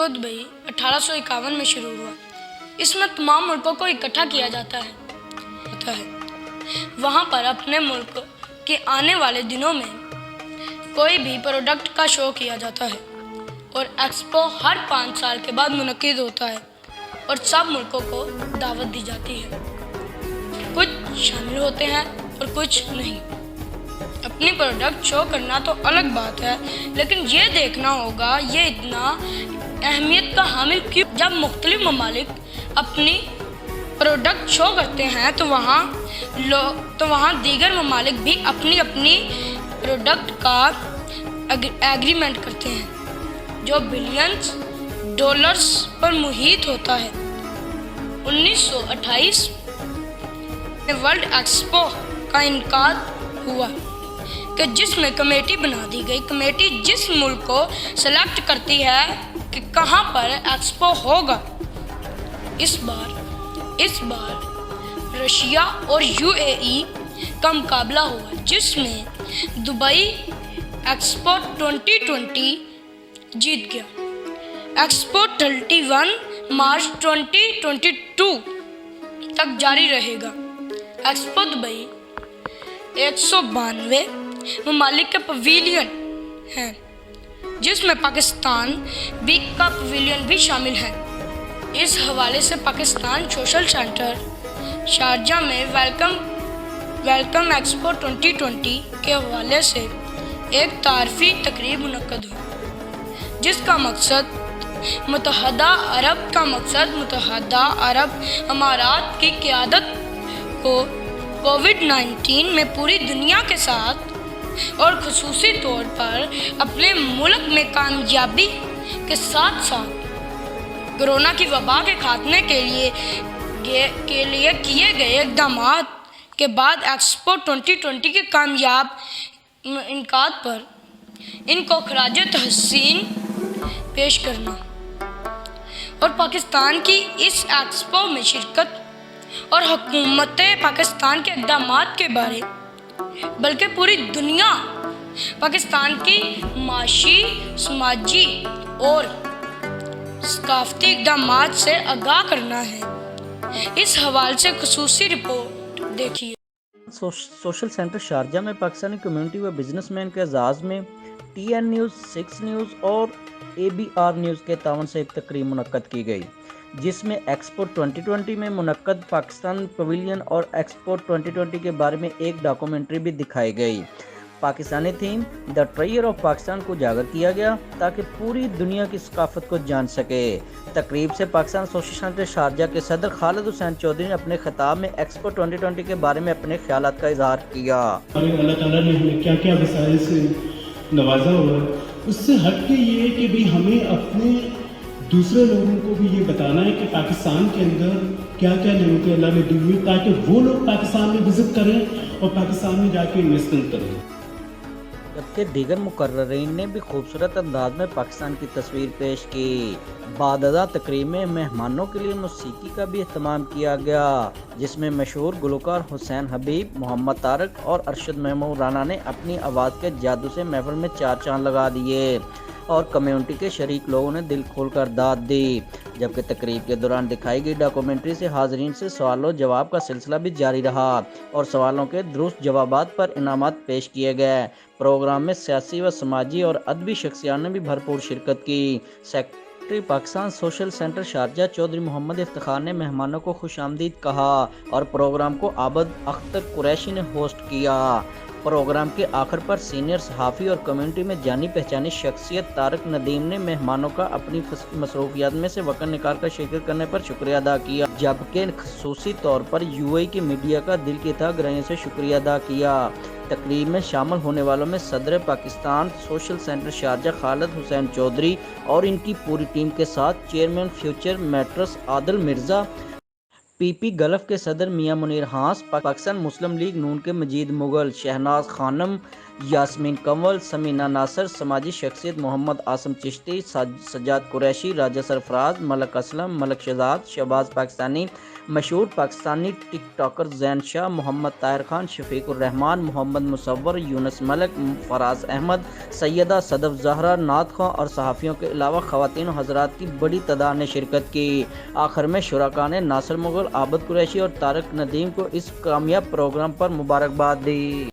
Dubai 1851 में शुरू हुआ। इसमें तमाम मुल्कों को इकट्ठा किया जाता है। वहाँ पर अपने मुल्क के आने वाले दिनों में कोई भी प्रोडक्ट का शो किया जाता है और एक्सपो हर 5 साल के बाद मुनक्किद होता है और सब मुल्कों को दावत दी जाती है। कुछ शामिल होते हैं और कुछ नहीं। अपनी प्रोडक्ट शो करना तो अलग बात है, लेकिन ये देखना होगा ये इतना अहमियत का हामिल क्यों। जब मुख्तलिफ ममालिक अपनी प्रोडक्ट शो करते हैं तो वहाँ दीगर ममालिक भी अपनी अपनी प्रोडक्ट का एग्रीमेंट करते हैं जो बिलियंस डॉलर्स पर मुहित होता है। 1928 में वर्ल्ड एक्सपो का इनकाद हुआ कि जिसमें कमेटी बना दी गई। कमेटी जिस मुल्क को सेलेक्ट करती है कि कहाँ पर एक्सपो होगा। इस बार रशिया और यूएई का मुकाबला हुआ, जिसमें दुबई एक्सपो 2020 जीत गया। एक्सपो 31 मार्च 2022 तक जारी रहेगा। एक्सपो दुबई 192 ममालिक के पवेलियन हैं, जिसमें पाकिस्तान का पवेलियन भी शामिल है। इस हवाले से पाकिस्तान सोशल सेंटर शारजा में वेलकम एक्सपो 2020 के हवाले से एक तारफी तकरीब मुनक्कद हुई, जिसका मकसद मुत्तहदा अरब अमारात की क़यादत को कोविड-19 में पूरी दुनिया के साथ और ख़ुसूसी तौर पर अपने मुल्क में कामयाबी के साथ साथ कोरोना की वबा के खात्मे के लिए किए गए इक़दामात के बाद एक्सपो 2020 के कामयाब इनकाद पर इनको खराज तहसीन पेश करना और पाकिस्तान की इस एक्सपो में शिरकत और हुकूमत पाकिस्तान के इक़दामात के बारे बल्कि पूरी दुनिया पाकिस्तान की माशी, समाजी और सकाफती इक़दामात से आगाह करना है। इस हवाले से खुसूसी रिपोर्ट देखिए। सोशल सेंटर शारजा में पाकिस्तानी कम्युनिटी व बिजनेसमैन के एजाज़ में TN न्यूज़, 6 न्यूज़ और ABR न्यूज़ के तावन से एक तकरीब मुनक्कद की गई, जिसमें एक्सपो 2020 में मुनक्कद पाकिस्तान पवेलियन और एक्सपो 2020 के बारे में एक डॉक्यूमेंट्री भी दिखाई गई। Pakistani theme the treasure of Pakistan को उजागर किया गया ताकि पूरी दुनिया की सकाफत को जान सके। तकरीब से पाकिस्तान सोशल सेंटर शारजा के सदर खालिद हुसैन चौधरी ने अपने खिताब में एक्सपो 2020 के बारे में अपने ख्यालात का इजहार किया। अल्लाह ताला ने हमें क्या क्या वसाइल से नवाजा हुआ, उससे हट के ये है कि भाई हमें अपने दूसरे लोगों को भी ये बताना है कि पाकिस्तान के अंदर क्या क्या नेमतें अल्लाह ने दी हुई, ताकि वो लोग पाकिस्तान में विजिट करें और पाकिस्तान में जाके इन्वेस्टमेंट करें। जबकि दीगर मुकर्ररीन ने भी खूबसूरत अंदाज में पाकिस्तान की तस्वीर पेश की। बाददा तकरीब में मेहमानों के लिए मौसीकी का भी एहतमाम किया गया, जिसमें मशहूर गुलकार हुसैन हबीब, मोहम्मद तारक और अरशद महमूद राना ने अपनी आवाज़ के जादू से महफिल में 4 चांद लगा दिए और कम्युनिटी के शरीक लोगों ने दिल खोलकर दाद दी। जबकि तकरीब के दौरान दिखाई गई डॉक्यूमेंट्री से हाज़रीन से सवालों जवाब का सिलसिला भी जारी रहा और सवालों के दुरुस्त जवाबात पर इनामात पेश किए गए। प्रोग्राम में सियासी व समाजी और अदबी शख्सियात ने भी भरपूर शिरकत की। Secretary Pakistan social center Sharjah Chaudhry Mohammad Iftikhar ने मेहमानों को खुशामदीद कहा और प्रोग्राम को आबद अख्तर कुरैशी ने होस्ट किया। प्रोग्राम के आखिर पर सीनियर सहाफ़ी और कम्युनिटी में जानी पहचानी शख्सियत तारक नदीम ने मेहमानों का अपनी मसरूफियात में से वक़्त निकाल कर शिरकत करने पर शुक्रिया अदा किया, जबकि खसूसी तौर पर UAE की मीडिया का दिल की तह गहराई से शुक्रिया अदा किया। तकरीब में शामिल होने वालों में सदर पाकिस्तान सोशल सेंटर शारजा खालिद हुसैन चौधरी और इनकी पूरी टीम के साथ chairman future matters Adil Mirza, PP gulf के सदर मियां मुनीर हांस, पाकिस्तान मुस्लिम लीग नून के मजीद मुगल, शहनाज खानम, یاسمین کنول، سمینہ ناصر، سماجی شخصیت محمد عاصم چشتی، سجاد قریشی، راجہ سرفراز، ملک اسلم، ملک شہزاد، شہباز پاکستانی، مشہور پاکستانی ٹک ٹاکر زین شاہ، محمد طاہر خان، شفیق الرحمان، محمد مصور، یونس ملک، فراز احمد، سیدہ صدف زہرا، نعت خواں اور صحافیوں کے علاوہ خواتین و حضرات کی بڑی تعداد نے شرکت کی۔ آخر میں شرکاء نے ناصر مغل، عابد قریشی اور طارق ندیم کو اس کامیاب پروگرام پر مبارکباد دی۔